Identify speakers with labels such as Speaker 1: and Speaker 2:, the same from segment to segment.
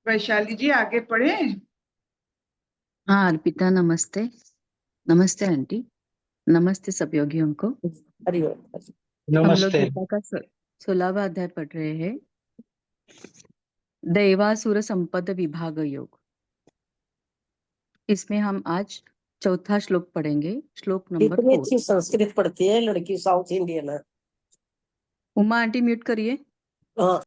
Speaker 1: वैशाली जी आगे पढ़े।
Speaker 2: हाँ अर्पिता, नमस्ते। नमस्ते आंटी। नमस्ते सब योगियों को।
Speaker 3: हरिओम।
Speaker 2: हम लोग
Speaker 4: नमस्ते।
Speaker 2: गीता का 16वां अध्याय पढ़ रहे हैं, दैवासुर संपद विभाग योग। इसमें हम आज चौथा श्लोक पढ़ेंगे, श्लोक नंबर
Speaker 3: इतनी
Speaker 2: 4।
Speaker 3: अच्छी संस्कृत पढ़ती है लड़की, साउथ इंडियन है।
Speaker 2: उमा आंटी म्यूट करिए।
Speaker 3: हाँ।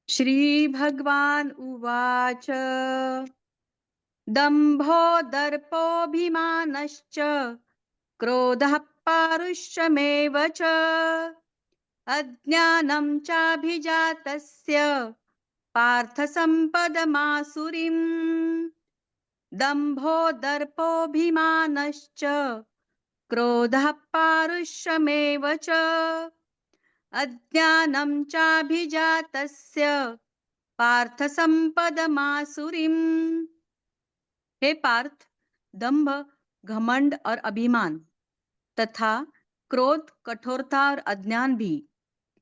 Speaker 2: श्री भगवान उवाच दंभो दर्पोऽभिमानश्च क्रोधः पारुष्यमेव च अज्ञानं चाभिजातस्य पार्थ सम्पदमासुरीम्। दंभो दर्पोऽभिमानश्च क्रोधः पारुष्यमेव च अज्ञानं चाभिजातस्य पार्थ सम्पदमासुरीम्। हे पार्थ, दंभ, घमंड और अभिमान तथा क्रोध, कठोरता और अज्ञान भी,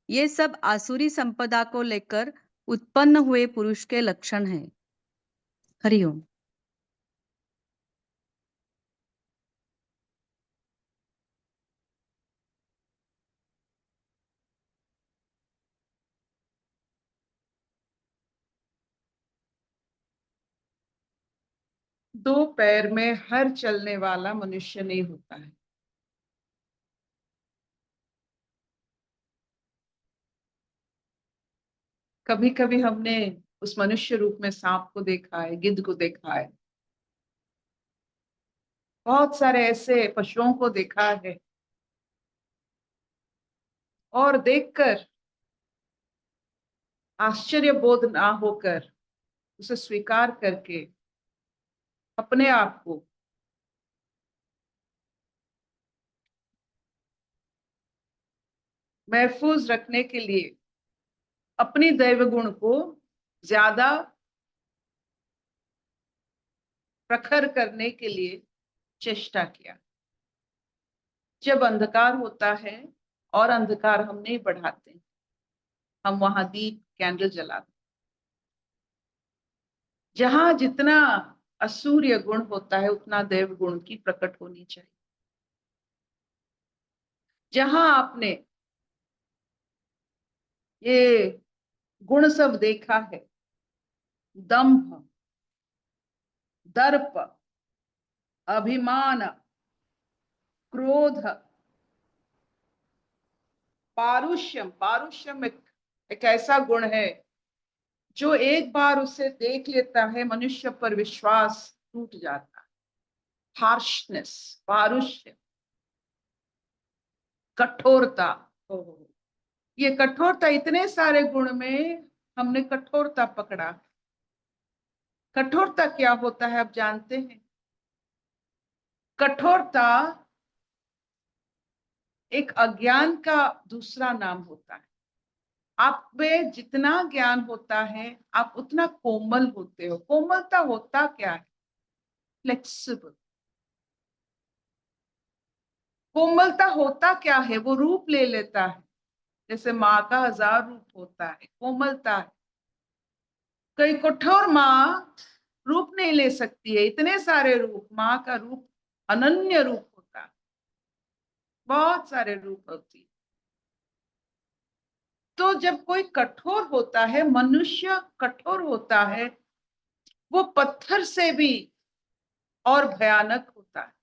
Speaker 2: ये सब आसुरी संपदा को लेकर उत्पन्न हुए पुरुष के लक्षण हैं। हरिओम।
Speaker 1: दो पैर में हर चलने वाला मनुष्य नहीं होता है। कभी कभी हमने उस मनुष्य रूप में सांप को देखा है, गिद्ध को देखा है, बहुत सारे ऐसे पशुओं को देखा है, और देखकर आश्चर्य बोध ना होकर उसे स्वीकार करके अपने आप को महफूज रखने के लिए अपनी दैव गुण को ज्यादा प्रखर करने के लिए चेष्टा किया। जब अंधकार होता है और अंधकार हम नहीं बढ़ाते, हम वहां दीप कैंडल जलाते। जहां जितना असूर्य गुण होता है उतना देव गुण की प्रकट होनी चाहिए। जहां आपने ये गुण सब देखा है, दंभ, दर्प, अभिमान, क्रोध, पारुष्यम। पारुष्यम एक ऐसा गुण है जो एक बार उसे देख लेता है मनुष्य पर विश्वास टूट जाता है। हार्शनेस, पारुष्य, कठोरता। ये कठोरता, इतने सारे गुण में हमने कठोरता पकड़ा। कठोरता क्या होता है आप जानते हैं? कठोरता एक अज्ञान का दूसरा नाम होता है। आप में जितना ज्ञान होता है आप उतना कोमल होते हो। कोमलता होता क्या है? फ्लेक्सिबल। कोमलता होता क्या है? वो रूप ले लेता है, जैसे माँ का 1000 रूप होता है, कोमलता है। कोई कठोर माँ रूप नहीं ले सकती है, इतने सारे रूप। माँ का रूप अनन्य रूप होता है, बहुत सारे रूप होती है। तो जब कोई कठोर होता है, मनुष्य कठोर होता है, वो पत्थर से भी और भयानक होता है।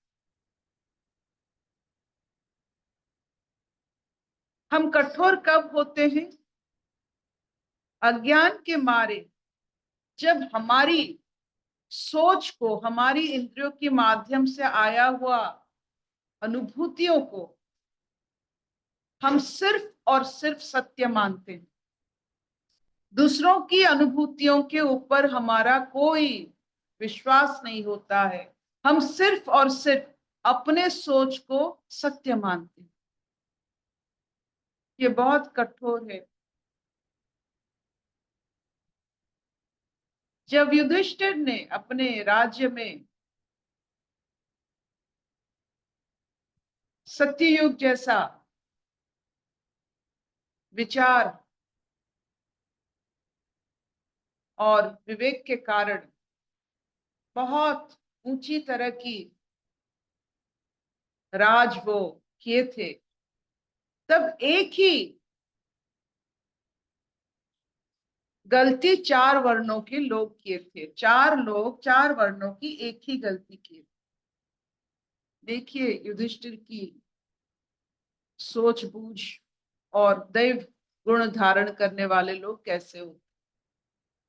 Speaker 1: हम कठोर कब होते हैं? अज्ञान के मारे, जब हमारी सोच को, हमारी इंद्रियों के माध्यम से आया हुआ अनुभूतियों को हम सिर्फ और सिर्फ सत्य मानते हैं। दूसरों की अनुभूतियों के ऊपर हमारा कोई विश्वास नहीं होता है। हम सिर्फ और सिर्फ अपने सोच को सत्य मानते हैं। ये बहुत कठोर है। जब युधिष्ठिर ने अपने राज्य में सत्ययुग जैसा विचार और विवेक के कारण बहुत ऊंची तरह की राज वो किए थे, तब एक ही गलती 4 वर्णों के लोग किए थे। 4 लोग 4 वर्णों की एक ही गलती की। देखिए युधिष्ठिर की सोच-बूझ और दैव गुण धारण करने वाले लोग कैसे होते।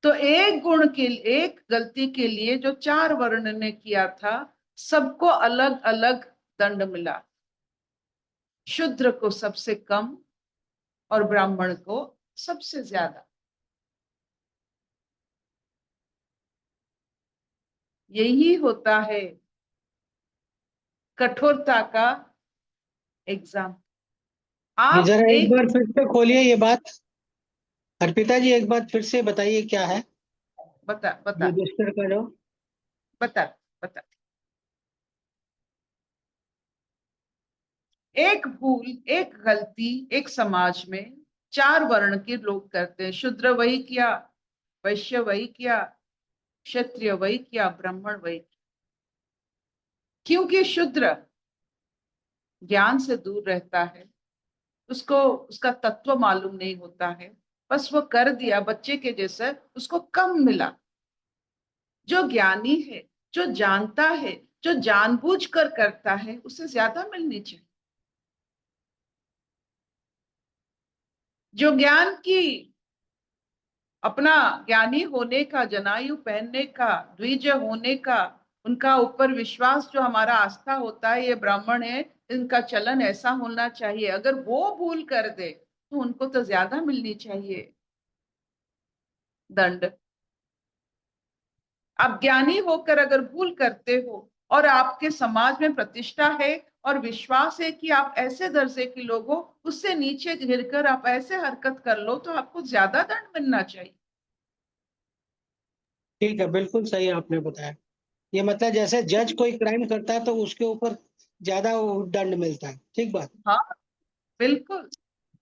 Speaker 1: तो एक गुण के एक गलती के लिए जो 4 वर्ण ने किया था, सबको अलग अलग दंड मिला। शूद्र को सबसे कम और ब्राह्मण को सबसे ज्यादा। यही होता है कठोरता का एग्जाम।
Speaker 4: ये
Speaker 1: आप
Speaker 4: जरा एक
Speaker 1: एक
Speaker 4: बार फिर से खोलिए ये बात। अर्पिता जी एक बार फिर से बताइए क्या है
Speaker 1: बता बता
Speaker 4: युधिष्ठिर का जो।
Speaker 1: बता बता एक भूल, एक गलती एक समाज में 4 वर्ण के लोग करते हैं। शूद्र वही किया, वैश्य वही किया, क्षत्रिय वही किया, ब्राह्मण वही किया। क्योंकि शूद्र ज्ञान से दूर रहता है, उसको उसका तत्व मालूम नहीं होता है, बस वो कर दिया बच्चे के जैसे, उसको कम मिला। जो ज्ञानी है, जो जानता है, जो जानबूझकर करता है, उसे ज्यादा मिलनी चाहिए। जो ज्ञान की अपना ज्ञानी होने का, जनायु पहनने का, द्विज होने का, उनका ऊपर विश्वास जो हमारा आस्था होता है, ये ब्राह्मण है, इनका चलन ऐसा होना चाहिए, अगर वो भूल कर दे तो उनको तो ज्यादा मिलनी चाहिए दंड। आप ज्ञानी होकर अगर भूल करते हो और आपके समाज में प्रतिष्ठा है और विश्वास है कि आप ऐसे दर्जे के लोग हो, उससे नीचे गिरकर आप ऐसे हरकत कर लो तो आपको ज्यादा दंड मिलना चाहिए।
Speaker 4: ठीक है, बिल्कुल सही आपने बताया। ये मतलब जैसे जज कोई क्राइम करता है तो उसके ऊपर ज्यादा वो दंड मिलता है, ठीक बात।
Speaker 1: हाँ बिल्कुल,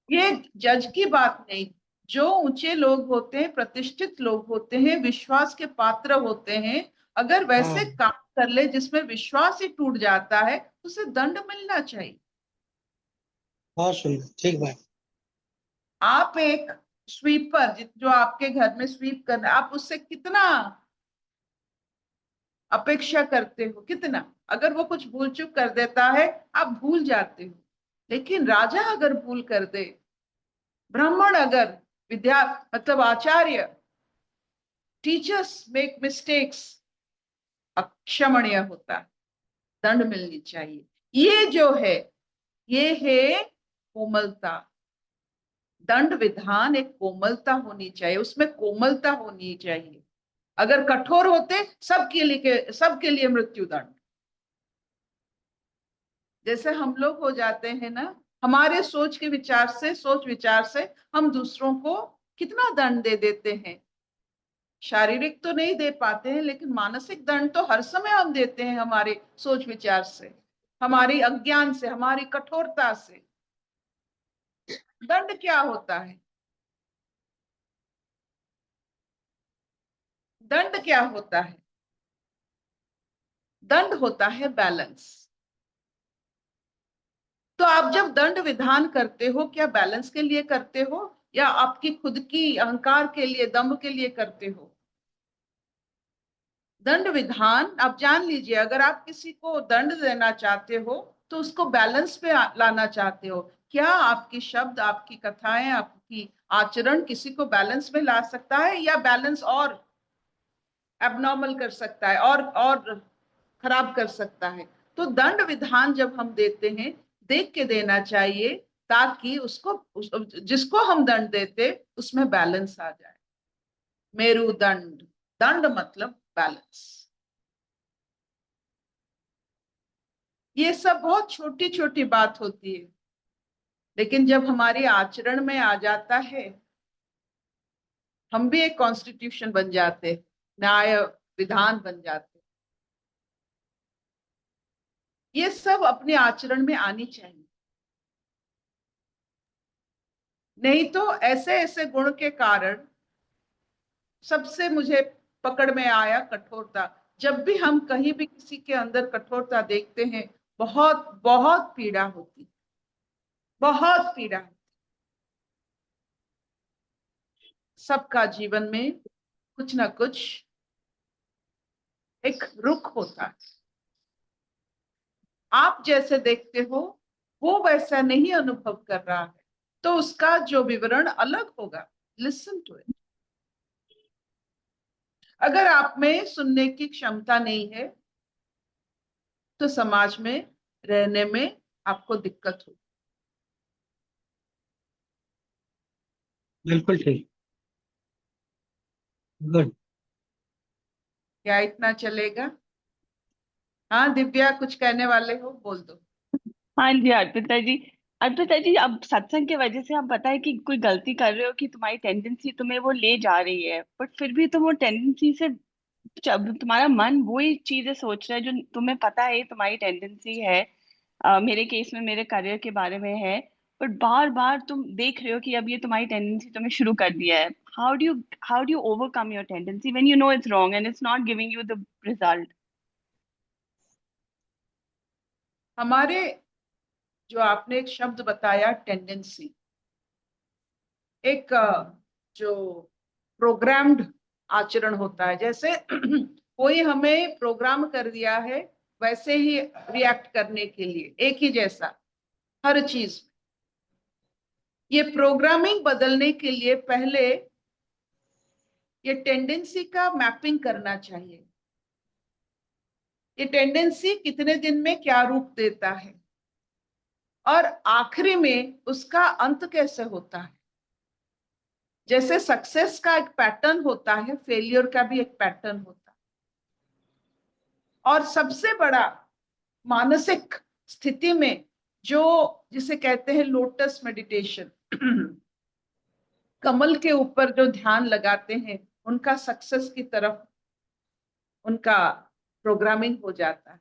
Speaker 1: ये जज की बात नहीं। जो ऊंचे लोग होते हैं, प्रतिष्ठित लोग होते हैं, विश्वास के पात्र होते हैं, अगर
Speaker 4: हाँ,
Speaker 1: वैसे काम कर ले जिसमें विश्वास ही टूट जाता है, उसे दंड मिलना चाहिए।
Speaker 4: बहुत सुंदर, ठीक बात।
Speaker 1: आप एक स्वीपर जो आपके घर में स्वीप कर रहे हैं, आप उससे कितना अपेक्षा करते हो, कितना? अगर वो कुछ भूल चूक कर देता है, आप भूल जाते हो। लेकिन राजा अगर भूल कर दे, ब्राह्मण अगर, विद्या मतलब आचार्य, टीचर्स मेक मिस्टेक्स, अक्षमणीय होता है, दंड मिलनी चाहिए। ये जो है, ये है कोमलता। दंड विधान एक कोमलता होनी चाहिए, उसमें कोमलता होनी चाहिए। अगर कठोर होते सबके लिए मृत्यु दंड। जैसे हम लोग हो जाते हैं ना, हमारे सोच विचार से हम दूसरों को कितना दंड दे देते हैं। शारीरिक तो नहीं दे पाते हैं, लेकिन मानसिक दंड तो हर समय हम देते हैं, हमारे सोच विचार से, हमारी अज्ञान से, हमारी कठोरता से। दंड क्या होता है? दंड क्या होता है? दंड होता है बैलेंस। तो आप जब दंड विधान करते हो, क्या बैलेंस के लिए करते हो या आपकी खुद की अहंकार के लिए, दंभ के लिए करते हो? दंड विधान आप जान लीजिए, अगर आप किसी को दंड देना चाहते हो तो उसको बैलेंस पे लाना चाहते हो। क्या आपकी शब्द, आपकी कथाएं, आपकी आचरण किसी को बैलेंस में ला सकता है या बैलेंस और एबनॉर्मल कर सकता है और खराब कर सकता है? तो दंड विधान जब हम देते हैं, देख के देना चाहिए, ताकि जिसको हम दंड देते उसमें बैलेंस आ जाए। मेरुदंड, दंड मतलब बैलेंस। ये सब बहुत छोटी छोटी बात होती है, लेकिन जब हमारे आचरण में आ जाता है, हम भी एक कॉन्स्टिट्यूशन बन जाते, न्याय विधान बन जाते। ये सब अपने आचरण में आनी चाहिए, नहीं तो ऐसे ऐसे गुण के कारण सबसे मुझे पकड़ में आया कठोरता। जब भी हम कहीं भी किसी के अंदर कठोरता देखते हैं, बहुत बहुत पीड़ा होती, बहुत पीड़ा। सबका जीवन में कुछ ना कुछ एक रुख होता है। आप जैसे देखते हो वो वैसा नहीं अनुभव कर रहा है, तो उसका जो विवरण अलग होगा। Listen to it. अगर आप में सुनने की क्षमता नहीं है तो समाज में रहने में आपको दिक्कत होगी।
Speaker 4: बिल्कुल ठीक। गुड।
Speaker 1: क्या इतना चलेगा? हाँ दिव्या, कुछ कहने वाले हो? बोल दो।
Speaker 5: हाँ जी अर्पिता जी। अर्पिता जी, अब सत्संग की वजह से आप पता है कि कोई गलती कर रहे हो कि तुम्हारी टेंडेंसी तुम्हें वो ले जा रही है, बट फिर भी तुम वो टेंडेंसी से, जब तुम्हारा मन वही चीजें सोच रहा है जो तुम्हें पता है तुम्हारी टेंडेंसी है, मेरे केस में मेरे करियर के बारे में है, बट बार बार तुम देख रहे हो कि अब ये तुम्हारी टेंडेंसी तुम्हें शुरू कर दिया है। How do you overcome your tendency when you know it's wrong and it's not giving you the result?
Speaker 1: हमारे जो आपने एक शब्द बताया टेंडेंसी, एक जो प्रोग्राम्ड आचरण होता है। जैसे कोई हमें प्रोग्राम कर दिया है वैसे ही रिएक्ट करने के लिए, एक ही जैसा हर चीज। ये प्रोग्रामिंग बदलने के लिए पहले ये टेंडेंसी का मैपिंग करना चाहिए। ये टेंडेंसी कितने दिन में क्या रूप देता है और आखिरी में उसका अंत कैसे होता है। जैसे सक्सेस का एक पैटर्न होता है, फेलियर का भी एक पैटर्न होता है। और सबसे बड़ा मानसिक स्थिति में जो जिसे कहते हैं लोटस मेडिटेशन, कमल के ऊपर जो ध्यान लगाते हैं उनका सक्सेस की तरफ उनका प्रोग्रामिंग हो जाता है।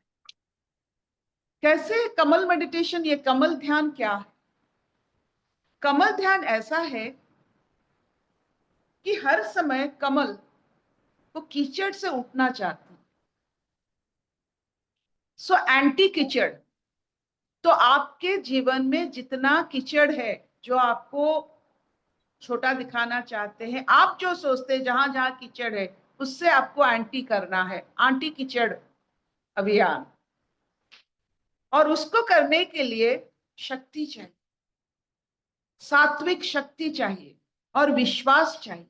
Speaker 1: कैसे कमल मेडिटेशन? ये कमल ध्यान क्या है? कमल ध्यान ऐसा है कि हर समय कमल वो कीचड़ से उठना चाहती, सो एंटी कीचड़। तो आपके जीवन में जितना कीचड़ है जो आपको छोटा दिखाना चाहते हैं, आप जो सोचते हैं जहां जहां कीचड़ है उससे आपको एंटी करना है, एंटी कीचड़ अभियान। और उसको करने के लिए शक्ति चाहिए, सात्विक शक्ति चाहिए और विश्वास चाहिए।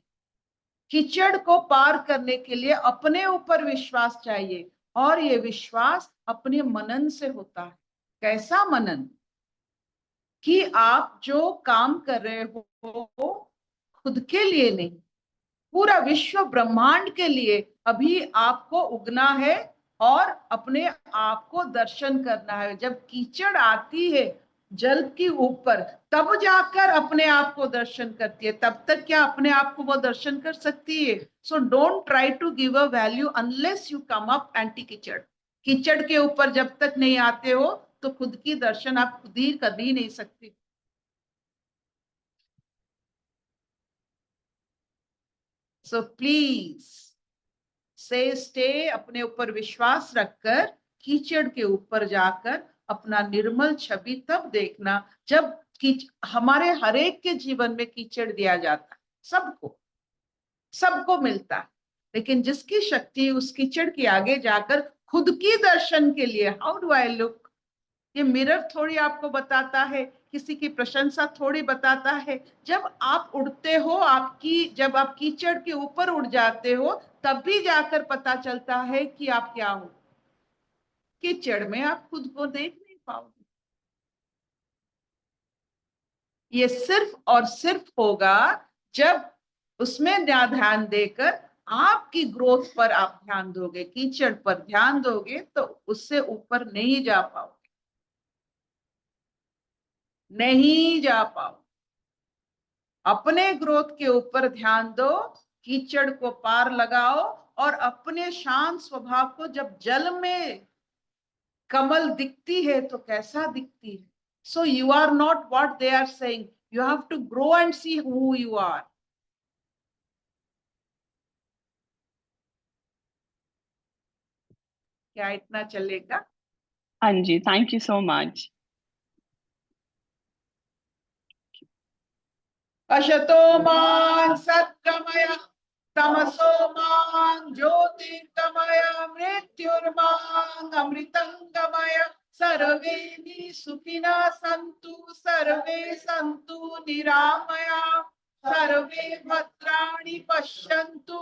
Speaker 1: कीचड़ को पार करने के लिए अपने ऊपर विश्वास चाहिए, और ये विश्वास अपने मनन से होता है। कैसा मनन? कि आप जो काम कर रहे हो खुद के लिए नहीं, पूरा विश्व ब्रह्मांड के लिए अभी आपको उगना है और अपने आप को दर्शन करना है। जब कीचड़ आती है जल के ऊपर तब जाकर अपने आप को दर्शन करती है, तब तक क्या अपने आप को वो दर्शन कर सकती है? So don't try to give a value unless you come up anti कीचड़। कीचड़ के ऊपर जब तक नहीं आते हो तो खुद की दर्शन आप खुद ही कर ही नहीं सकते। सो प्लीज से स्टे, अपने ऊपर विश्वास रखकर कीचड़ के ऊपर जाकर अपना निर्मल छवि तब देखना जब हमारे हरेक के जीवन में कीचड़ दिया जाता है। सबको सबको मिलता है, लेकिन जिसकी शक्ति उस कीचड़ के आगे जाकर खुद की दर्शन के लिए, हाउ डू आई लुक, ये मिरर थोड़ी आपको बताता है, किसी की प्रशंसा थोड़ी बताता है। जब आप उड़ते हो, जब आप कीचड़ के ऊपर उड़ जाते हो तब भी जाकर पता चलता है कि आप क्या हो। कीचड़ में आप खुद को देख नहीं पाओगे। ये सिर्फ और सिर्फ होगा जब उसमें ध्यान देकर आपकी ग्रोथ पर आप ध्यान दोगे। कीचड़ पर ध्यान दोगे तो उससे ऊपर नहीं जा पाओगे, नहीं जा पाओ। अपने ग्रोथ के ऊपर ध्यान दो, कीचड़ को पार लगाओ और अपने शांत स्वभाव को, जब जल में कमल दिखती है तो कैसा दिखती है। So you are not what they are saying, you have to grow and see who you are. क्या इतना चलेगा?
Speaker 5: हाँ जी, थैंक यू सो मच।
Speaker 1: अशतो मां सद्गमय तमसो मां ज्योतिर्गमय मृत्युर्मां अमृतंगमय। सर्वे सुखिनः सन्तु सर्वे सन्तु निरामया सर्वे भद्राणि पश्यन्तु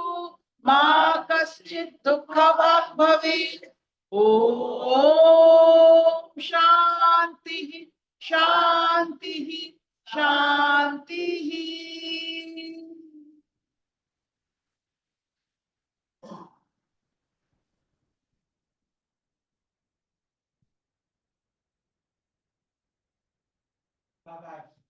Speaker 1: मा कश्चित् दुःखभाग् भवेत्। ओम शांति शांति शांति।
Speaker 4: Bye-bye.